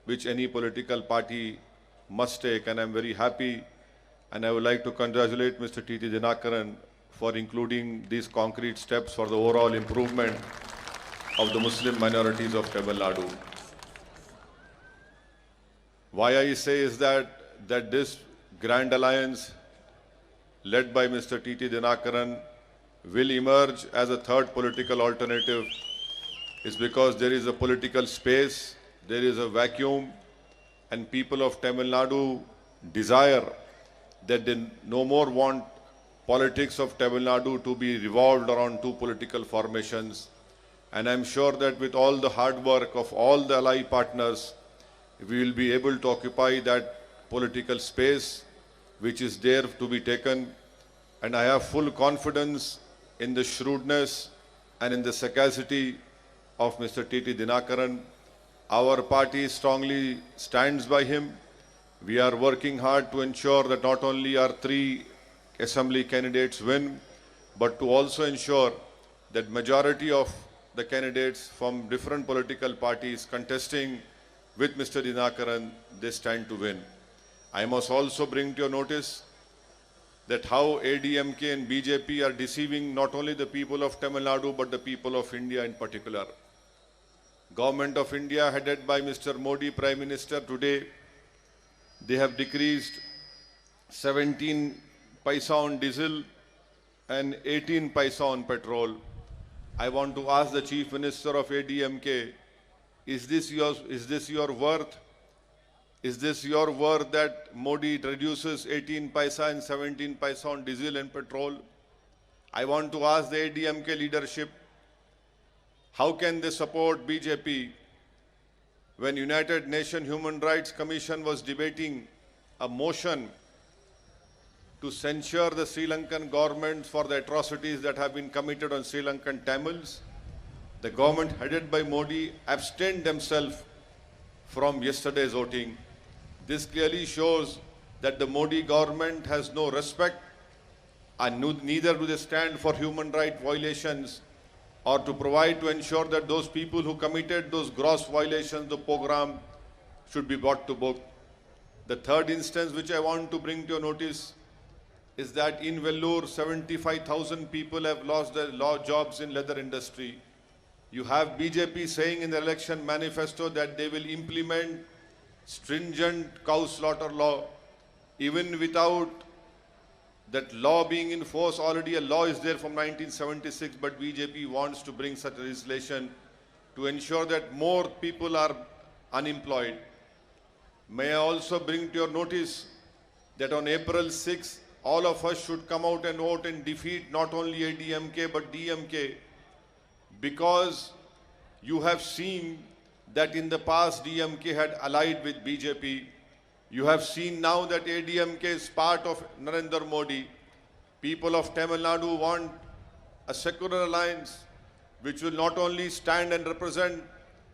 which any political party must take, and I'm very happy, and I would like to congratulate Mr. T.T. Dinakaran for including these concrete steps for the overall improvement of the Muslim minorities of Tamil Nadu. Why I say is that this grand alliance led by Mr. T.T. Dinakaran will emerge as a third political alternative is because there is a political space, there is a vacuum, and people of Tamil Nadu desire that they no more want politics of Tamil Nadu to be revolved around two political formations. And I'm sure that with all the hard work of all the ally partners, we will be able to occupy that political space which is there to be taken. And I have full confidence in the shrewdness and in the sagacity of Mr. T.T. Dinakaran. Our party strongly stands by him. We are working hard to ensure that not only our three assembly candidates win, but to also ensure that majority of the candidates from different political parties contesting with Mr. Dinakaran, they stand to win. I must also bring to your notice that how ADMK and BJP are deceiving not only the people of Tamil Nadu, but the people of India in particular. Government of India headed by Mr. Modi, Prime Minister, today, they have decreased 17 paisa on diesel and 18 paisa on petrol. I want to ask the Chief Minister of ADMK, is this your worth? Is this your worth that Modi reduces 18 paisa and 17 paisa on diesel and petrol? I want to ask the ADMK leadership, how can they support BJP when United Nations Human Rights Commission was debating a motion to censure the Sri Lankan government for the atrocities that have been committed on Sri Lankan Tamils? The government headed by Modi abstained themselves from yesterday's voting. This clearly shows that the Modi government has no respect, and neither do they stand for human rights violations or to provide to ensure that those people who committed those gross violations, the program should be brought to book. The third instance which I want to bring to your notice is that in Vellore, 75,000 people have lost their jobs in leather industry. You have BJP saying in the election manifesto that they will implement stringent cow slaughter law. Even without that law being enforced, already a law is there from 1976, but BJP wants to bring such legislation to ensure that more people are unemployed. May I also bring to your notice that on April 6, all of us should come out and vote and defeat not only ADMK but DMK, because you have seen that in the past DMK had allied with BJP. You have seen now that ADMK is part of Narendra Modi. People of Tamil Nadu want a secular alliance which will not only stand and represent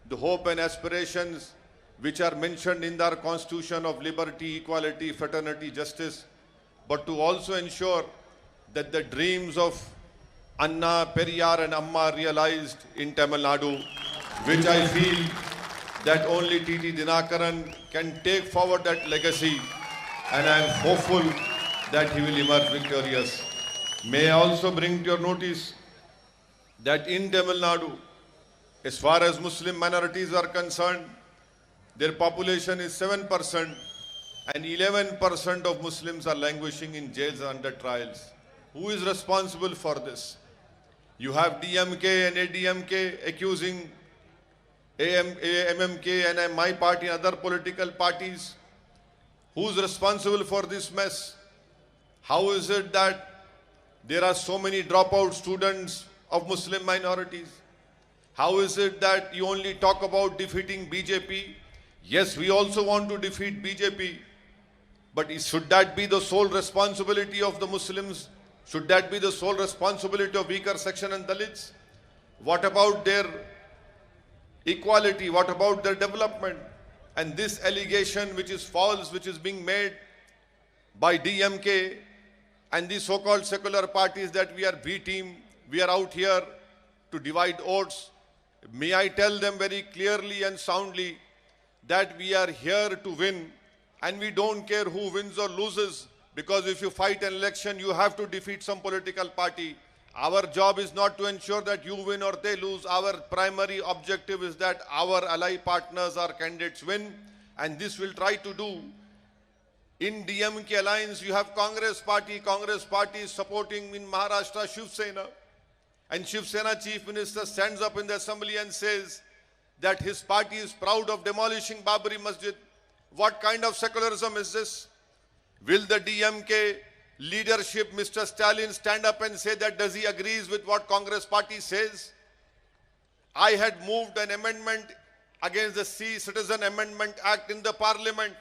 the hope and aspirations which are mentioned in our constitution of liberty, equality, fraternity, justice, but to also ensure that the dreams of Anna, Periyar and Amma are realized in Tamil Nadu, which I feel that only T.T. Dinakaran can take forward that legacy, and I am hopeful that he will emerge victorious. May I also bring to your notice that in Tamil Nadu, as far as Muslim minorities are concerned, their population is 7% and 11% of Muslims are languishing in jails under trials. Who is responsible for this? You have DMK and ADMK accusing MMK and my party and other political parties. Who's responsible for this mess? How is it that there are so many dropout students of Muslim minorities? How is it that you only talk about defeating BJP? Yes, we also want to defeat BJP. But should that be the sole responsibility of the Muslims? Should that be the sole responsibility of weaker section and Dalits? What about their equality? What about their development? And this allegation which is false, which is being made by DMK and the so-called secular parties that we are B team, we are out here to divide votes. May I tell them very clearly and soundly that we are here to win and we don't care who wins or loses, because if you fight an election, you have to defeat some political party. Our job is not to ensure that you win or they lose. Our primary objective is that our ally partners, our candidates win, and this we'll try to do. In DMK alliance, you have Congress party is supporting in Maharashtra Shiv Sena. And Shiv Sena chief minister stands up in the assembly and says that his party is proud of demolishing Babri Masjid. What kind of secularism is this? Will the DMK leadership, Mr. Stalin, stand up and say that does he agrees with what Congress party says? I had moved an amendment against the Citizen Amendment Act in the parliament.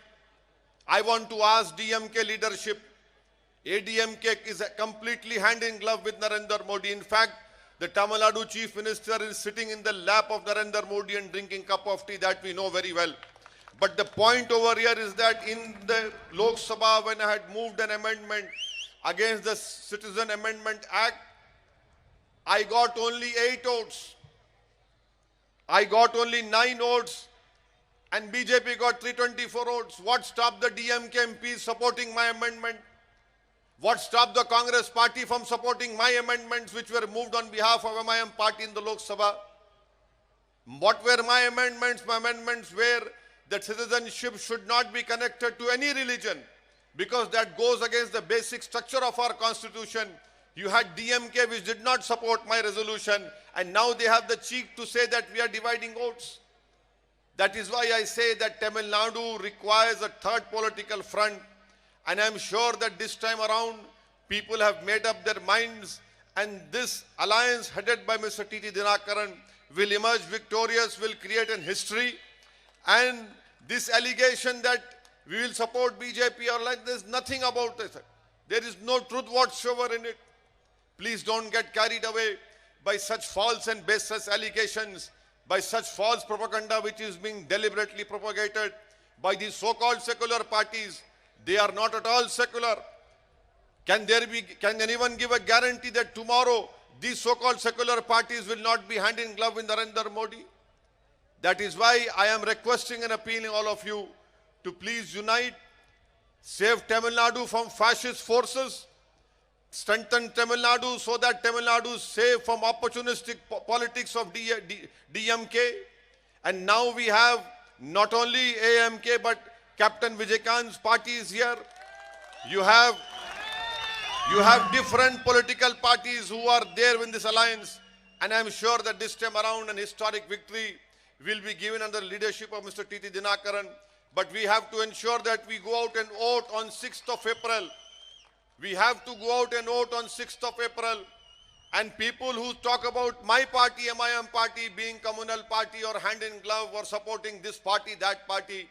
I want to ask DMK leadership. ADMK is completely hand in glove with Narendra Modi. In fact, the Tamil Nadu chief minister is sitting in the lap of Narendra Modi and drinking cup of tea, that we know very well. But the point over here is that in the Lok Sabha, when I had moved an amendment against the Citizen Amendment Act, I got only 8 votes. I got only 9 votes and BJP got 324 votes. What stopped the DMK MPs supporting my amendment? What stopped the Congress party from supporting my amendments which were moved on behalf of MIM party in the Lok Sabha? What were my amendments? My amendments were that citizenship should not be connected to any religion, because that goes against the basic structure of our constitution. You had DMK which did not support my resolution, and now they have the cheek to say that we are dividing votes. That is why I say that Tamil Nadu requires a third political front, and I am sure that this time around people have made up their minds, and this alliance headed by Mr. T.T. Dinakaran will emerge victorious, will create an history. And this allegation that we will support BJP or like, there's nothing about this. There is no truth whatsoever in it. Please don't get carried away by such false and baseless allegations, by such false propaganda which is being deliberately propagated by these so-called secular parties. They are not at all secular. Can anyone give a guarantee that tomorrow these so-called secular parties will not be hand in glove with Narendra Modi? That is why I am requesting and appealing all of you to please unite, save Tamil Nadu from fascist forces, strengthen Tamil Nadu so that Tamil Nadu is safe from opportunistic politics of DMK. And now we have not only AMK but Captain Vijayakant's party is here. You have different political parties who are there in this alliance, and I am sure that this time around an historic victory will be given under the leadership of Mr. T.T. Dinakaran. But we have to ensure that we go out and vote on 6th of April. We have to go out and vote on 6th of April. And people who talk about my party, MIM party, being communal party or hand in glove or supporting this party, that party,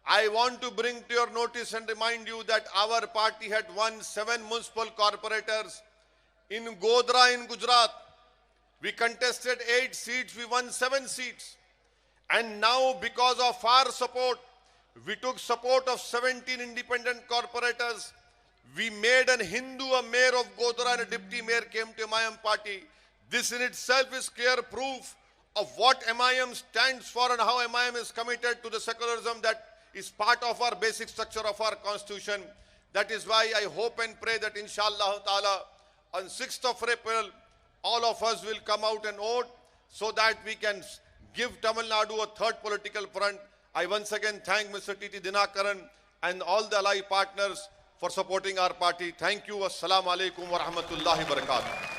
I want to bring to your notice and remind you that our party had won 7 municipal corporators. In Godhra in Gujarat, we contested 8 seats, we won 7 seats. And now because of our support, we took support of 17 independent corporators. We made a Hindu a mayor of Godhra and a deputy mayor came to MIM party. This in itself is clear proof of what MIM stands for and how MIM is committed to the secularism that is part of our basic structure of our constitution. That is why I hope and pray that inshallah ta'ala on 6th of April, all of us will come out and vote so that we can give Tamil Nadu a third political front. I once again thank Mr. T.T. Dinakaran and all the ally partners for supporting our party. Thank you. Assalamu alaikum wa rahmatullahi wa barakatuh.